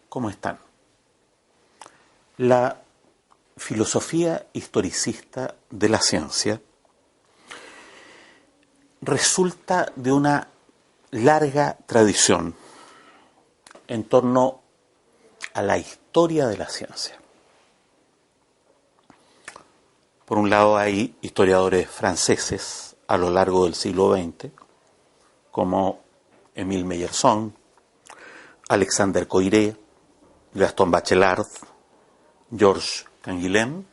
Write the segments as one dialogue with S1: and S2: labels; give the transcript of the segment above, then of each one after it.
S1: ¿Cómo están? La filosofía historicista de la ciencia resulta de una larga tradición en torno a la historia de la ciencia. Por un lado hay historiadores franceses a lo largo del siglo XX, como Émile Meyerson, Alexander Coiré, Gaston Bachelard, Georges Canguilhem.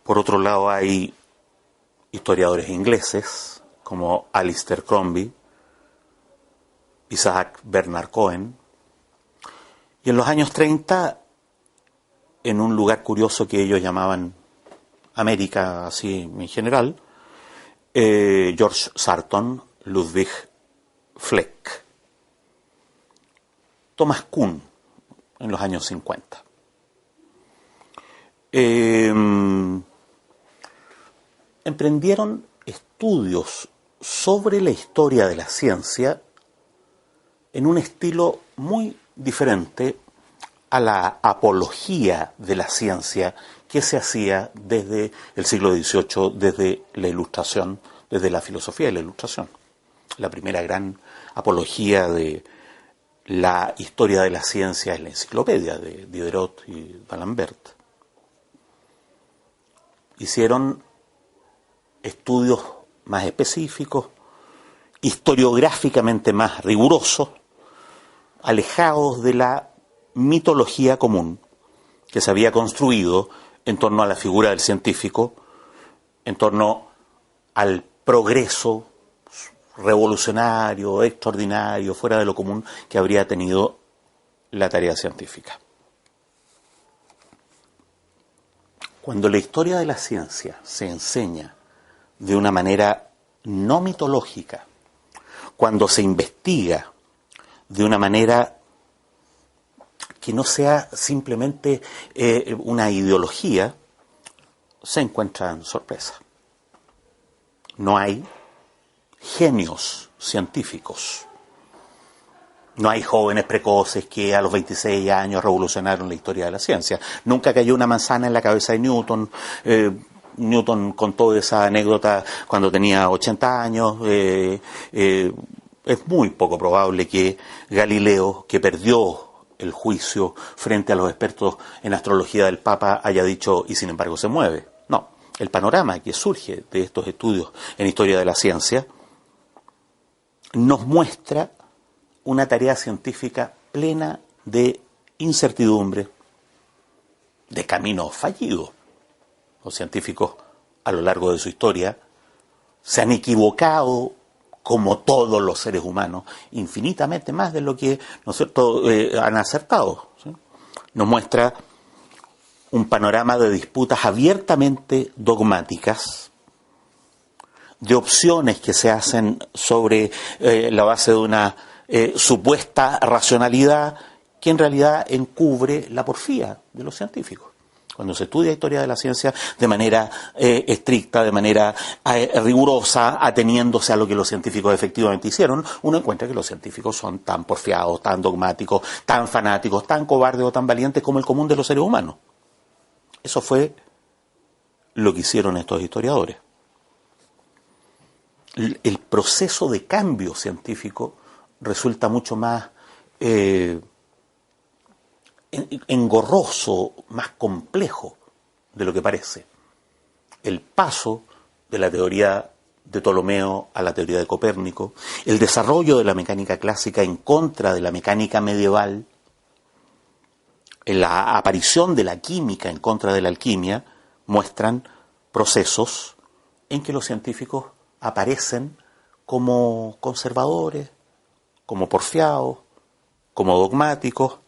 S1: Por otro lado hay historiadores ingleses como Alistair Crombie, Isaac Bernard Cohen. Y en los años 30, en un lugar curioso que ellos llamaban América, así en general, George Sarton, Ludwig Fleck, Thomas Kuhn en los años 50. Emprendieron estudios sobre la historia de la ciencia en un estilo muy diferente a la apología de la ciencia que se hacía desde el siglo XVIII, desde la Ilustración, desde la filosofía de la Ilustración. La primera gran apología de la historia de la ciencia es la enciclopedia de Diderot y d'Alembert. Hicieron estudios más específicos, historiográficamente más rigurosos, alejados de la mitología común que se había construido en torno a la figura del científico, en torno al progreso revolucionario, extraordinario, fuera de lo común que habría tenido la tarea científica. Cuando la historia de la ciencia se enseña de una manera no mitológica, cuando se investiga de una manera que no sea simplemente una ideología, se encuentran sorpresas. No hay genios científicos. No hay jóvenes precoces que a los 26 años revolucionaron la historia de la ciencia. Nunca cayó una manzana en la cabeza de Newton. Newton contó esa anécdota cuando tenía 80 años. Es muy poco probable que Galileo, que perdió el juicio frente a los expertos en astrología del Papa, haya dicho, y sin embargo se mueve. No, el panorama que surge de estos estudios en historia de la ciencia nos muestra una tarea científica plena de incertidumbre, de caminos fallidos. Los científicos, a lo largo de su historia, se han equivocado, como todos los seres humanos, infinitamente más de lo que, ¿no es cierto?, han acertado, ¿sí? Nos muestra un panorama de disputas abiertamente dogmáticas, de opciones que se hacen sobre la base de una supuesta racionalidad que en realidad encubre la porfía de los científicos. Cuando se estudia historia de la ciencia de manera estricta, de manera rigurosa, ateniéndose a lo que los científicos efectivamente hicieron, uno encuentra que los científicos son tan porfiados, tan dogmáticos, tan fanáticos, tan cobardes o tan valientes como el común de los seres humanos. Eso fue lo que hicieron estos historiadores. El proceso de cambio científico resulta mucho más engorroso, más complejo de lo que parece. El paso de la teoría de Ptolomeo a la teoría de Copérnico, el desarrollo de la mecánica clásica en contra de la mecánica medieval, la aparición de la química en contra de la alquimia, muestran procesos en que los científicos aparecen como conservadores, como porfiados, como dogmáticos,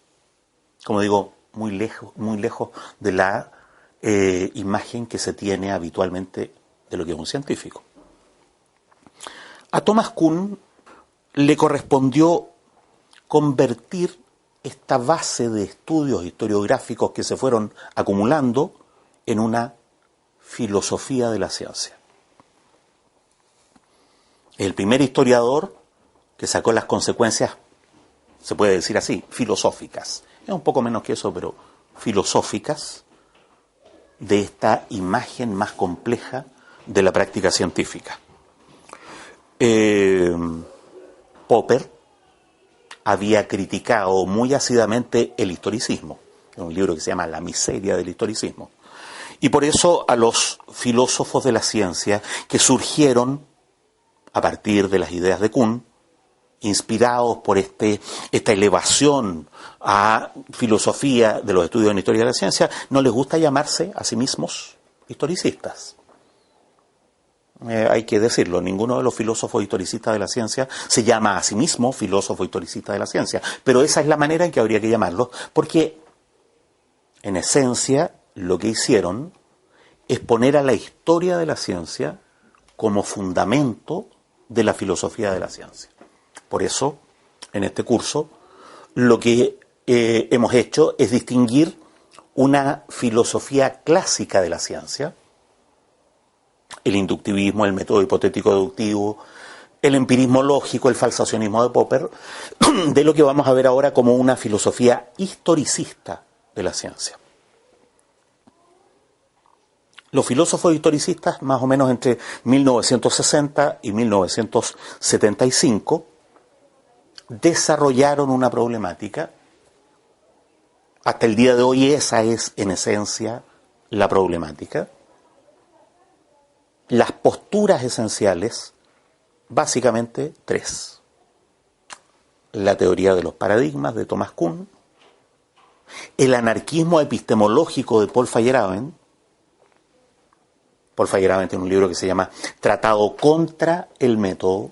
S1: como digo, muy lejos de la imagen que se tiene habitualmente de lo que es un científico. A Thomas Kuhn le correspondió convertir esta base de estudios historiográficos que se fueron acumulando en una filosofía de la ciencia. El primer historiador que sacó las consecuencias se puede decir así, filosóficas. Es un poco menos que eso, pero filosóficas de esta imagen más compleja de la práctica científica. Popper había criticado muy ácidamente el historicismo. Es un libro que se llama La miseria del historicismo. Y por eso a los filósofos de la ciencia que surgieron a partir de las ideas de Kuhn, inspirados por esta elevación a filosofía de los estudios en historia de la ciencia, no les gusta llamarse a sí mismos historicistas. Hay que decirlo, ninguno de los filósofos historicistas de la ciencia se llama a sí mismo filósofo historicista de la ciencia, pero esa es la manera en que habría que llamarlos, porque en esencia lo que hicieron es poner a la historia de la ciencia como fundamento de la filosofía de la ciencia. Por eso, en este curso, lo que hemos hecho es distinguir una filosofía clásica de la ciencia, el inductivismo, el método hipotético-deductivo, el empirismo lógico, el falsacionismo de Popper, de lo que vamos a ver ahora como una filosofía historicista de la ciencia. Los filósofos historicistas, más o menos entre 1960 y 1975, desarrollaron una problemática. Hasta el día de hoy esa es, en esencia, la problemática. Las posturas esenciales, básicamente tres. La teoría de los paradigmas de Thomas Kuhn, el anarquismo epistemológico de Paul Feyerabend. Paul Feyerabend tiene un libro que se llama Tratado contra el método.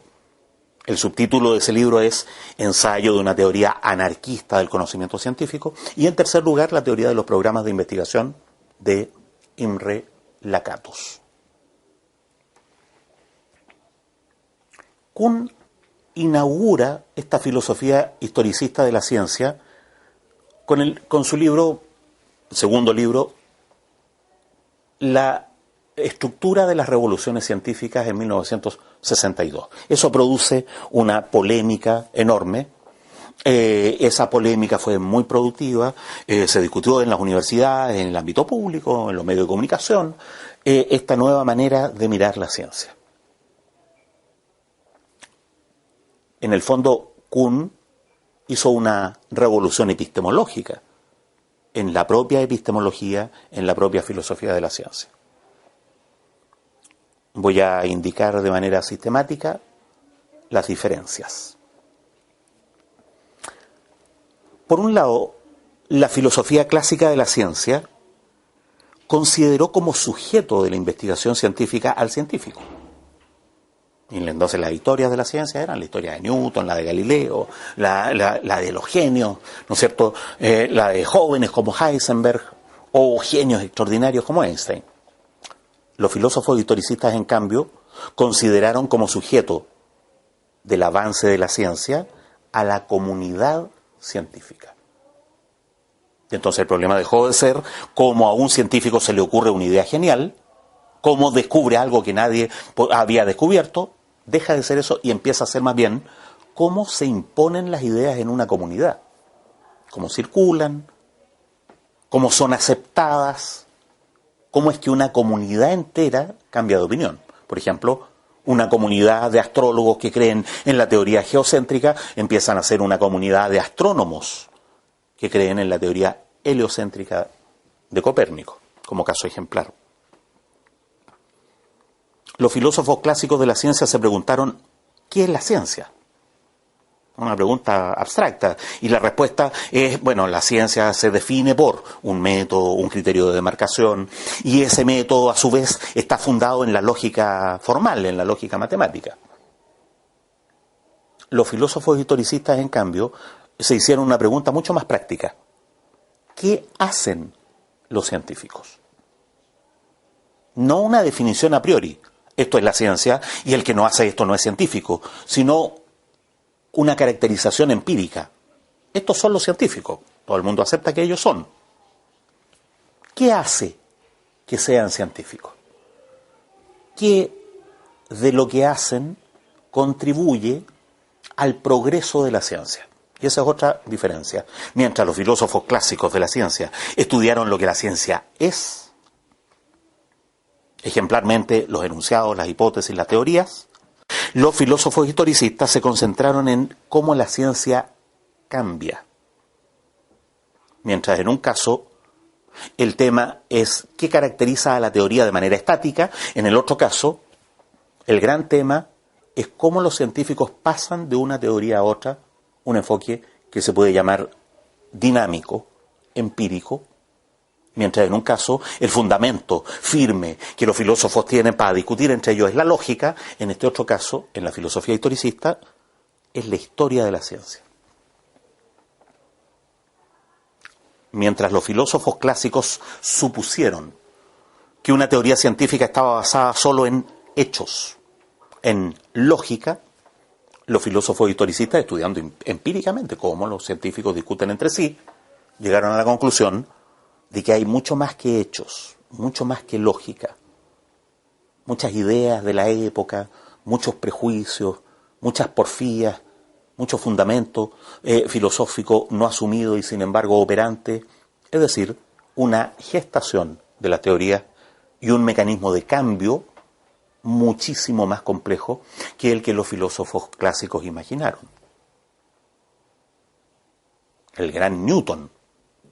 S1: El subtítulo de ese libro es Ensayo de una teoría anarquista del conocimiento científico. Y en tercer lugar, la teoría de los programas de investigación de Imre Lakatos. Kuhn inaugura esta filosofía historicista de la ciencia con su libro, segundo libro, La estructura de las revoluciones científicas en 1962. Eso produce una polémica enorme. Esa polémica fue muy productiva, se discutió en las universidades, en el ámbito público, en los medios de comunicación, esta nueva manera de mirar la ciencia. En el fondo, Kuhn hizo una revolución epistemológica en la propia epistemología, en la propia filosofía de la ciencia. Voy a indicar de manera sistemática las diferencias. Por un lado, la filosofía clásica de la ciencia consideró como sujeto de la investigación científica al científico. Y entonces las historias de la ciencia eran la historia de Newton, la de Galileo, la de los genios, ¿no es cierto? La de jóvenes como Heisenberg o genios extraordinarios como Einstein. Los filósofos historicistas, en cambio, consideraron como sujeto del avance de la ciencia a la comunidad científica. Y entonces el problema dejó de ser cómo a un científico se le ocurre una idea genial, cómo descubre algo que nadie había descubierto, deja de ser eso y empieza a ser más bien cómo se imponen las ideas en una comunidad, cómo circulan, cómo son aceptadas, cómo es que una comunidad entera cambia de opinión. Por ejemplo, una comunidad de astrólogos que creen en la teoría geocéntrica empiezan a ser una comunidad de astrónomos que creen en la teoría heliocéntrica de Copérnico, como caso ejemplar. Los filósofos clásicos de la ciencia se preguntaron, ¿qué es la ciencia? Una pregunta abstracta. Y la respuesta es, bueno, la ciencia se define por un método, un criterio de demarcación, y ese método, a su vez, está fundado en la lógica formal, en la lógica matemática. Los filósofos historicistas, en cambio, se hicieron una pregunta mucho más práctica. ¿Qué hacen los científicos? No una definición a priori. Esto es la ciencia y el que no hace esto no es científico, sino una caracterización empírica. Estos son los científicos. Todo el mundo acepta que ellos son. ¿Qué hace que sean científicos? ¿Qué de lo que hacen contribuye al progreso de la ciencia? Y esa es otra diferencia. Mientras los filósofos clásicos de la ciencia estudiaron lo que la ciencia es, ejemplarmente los enunciados, las hipótesis, las teorías, los filósofos historicistas se concentraron en cómo la ciencia cambia. Mientras en un caso el tema es qué caracteriza a la teoría de manera estática, en el otro caso el gran tema es cómo los científicos pasan de una teoría a otra, un enfoque que se puede llamar dinámico, empírico, mientras en un caso el fundamento firme que los filósofos tienen para discutir entre ellos es la lógica, en este otro caso, en la filosofía historicista, es la historia de la ciencia. Mientras los filósofos clásicos supusieron que una teoría científica estaba basada solo en hechos, en lógica, los filósofos historicistas, estudiando empíricamente cómo los científicos discuten entre sí, llegaron a la conclusión de que hay mucho más que hechos, mucho más que lógica, muchas ideas de la época, muchos prejuicios, muchas porfías, muchos fundamentos filosóficos no asumidos y sin embargo operantes, es decir, una gestación de la teoría y un mecanismo de cambio muchísimo más complejo que el que los filósofos clásicos imaginaron. El gran Newton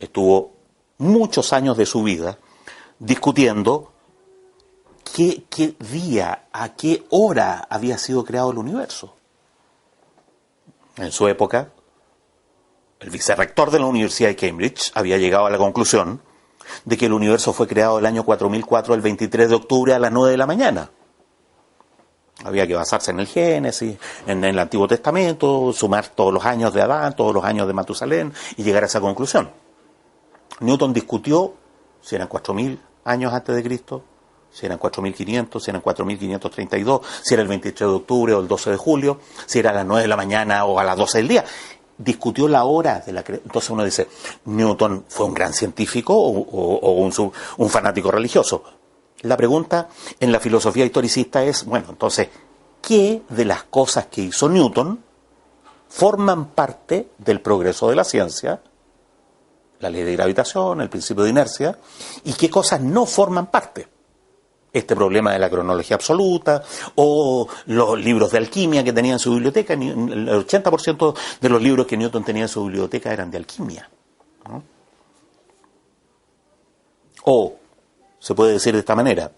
S1: estuvo muchos años de su vida discutiendo qué día, a qué hora había sido creado el universo. En su época, el vicerrector de la Universidad de Cambridge había llegado a la conclusión de que el universo fue creado el año 4004, el 23 de octubre a las 9 de la mañana. Había que basarse en el Génesis, en el Antiguo Testamento, sumar todos los años de Adán, todos los años de Matusalén y llegar a esa conclusión. Newton discutió si eran 4000 años antes de Cristo, si eran 4500, si eran 4532, si era el 23 de octubre o el 12 de julio, si era a las 9 de la mañana o a las 12 del día. Discutió la hora de la creación. Entonces uno dice, ¿Newton fue un gran científico o un fanático religioso? La pregunta en la filosofía historicista es, bueno, entonces, ¿qué de las cosas que hizo Newton forman parte del progreso de la ciencia? La ley de gravitación, el principio de inercia, y qué cosas no forman parte. Este problema de la cronología absoluta, o los libros de alquimia que tenía en su biblioteca. El 80% de los libros que Newton tenía en su biblioteca eran de alquimia, ¿no? O, se puede decir de esta manera,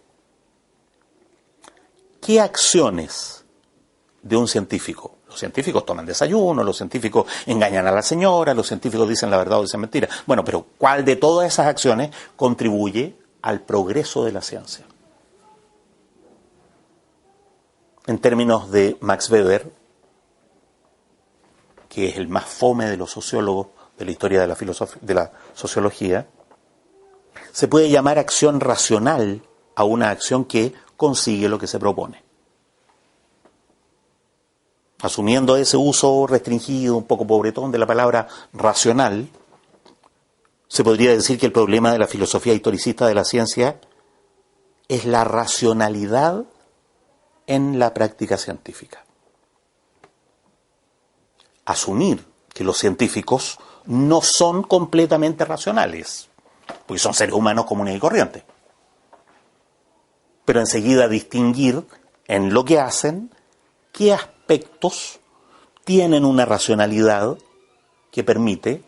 S1: ¿qué acciones de un científico? Los científicos toman desayuno, los científicos engañan a la señora, los científicos dicen la verdad o dicen mentira. Bueno, pero ¿cuál de todas esas acciones contribuye al progreso de la ciencia? En términos de Max Weber, que es el más fome de los sociólogos de la historia de la sociología, se puede llamar acción racional a una acción que consigue lo que se propone. Asumiendo ese uso restringido, un poco pobretón de la palabra racional, se podría decir que el problema de la filosofía historicista de la ciencia es la racionalidad en la práctica científica. Asumir que los científicos no son completamente racionales, porque son seres humanos comunes y corrientes. Pero enseguida distinguir en lo que hacen qué aspectos tienen una racionalidad que permite,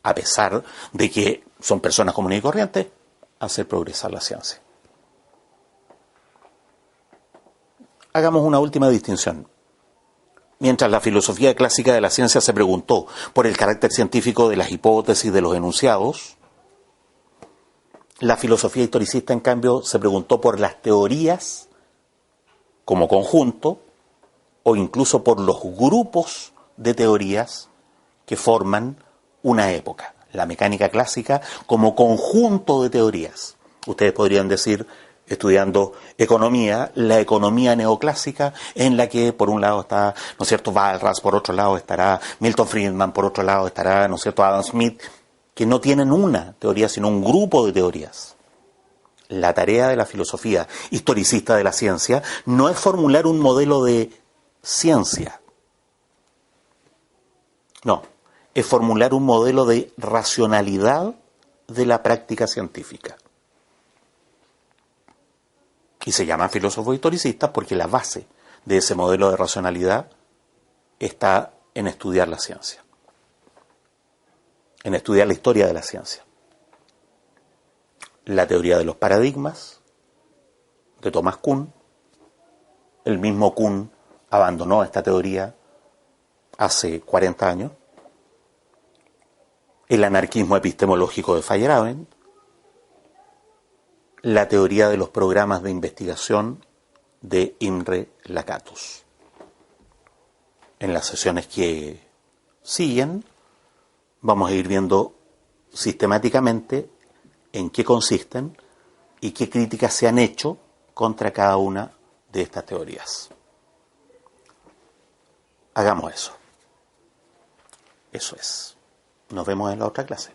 S1: a pesar de que son personas comunes y corrientes, hacer progresar la ciencia. Hagamos una última distinción. Mientras la filosofía clásica de la ciencia se preguntó por el carácter científico de las hipótesis, de los enunciados, la filosofía historicista, en cambio, se preguntó por las teorías como conjunto o incluso por los grupos de teorías que forman una época. La mecánica clásica como conjunto de teorías. Ustedes podrían decir, estudiando economía, la economía neoclásica, en la que por un lado está, ¿no es cierto?, Walras, por otro lado estará Milton Friedman, por otro lado estará, ¿no es cierto?, Adam Smith, que no tienen una teoría, sino un grupo de teorías. La tarea de la filosofía historicista de la ciencia no es formular un modelo de ciencia. No, es formular un modelo de racionalidad de la práctica científica. Y se llaman filósofos historicistas porque la base de ese modelo de racionalidad está en estudiar la ciencia, en estudiar la historia de la ciencia. La teoría de los paradigmas de Thomas Kuhn. El mismo Kuhn abandonó esta teoría hace 40 años. El anarquismo epistemológico de Feyerabend. La teoría de los programas de investigación de Imre Lakatos. En las sesiones que siguen vamos a ir viendo sistemáticamente en qué consisten y qué críticas se han hecho contra cada una de estas teorías. Hagamos eso. Eso es. Nos vemos en la otra clase.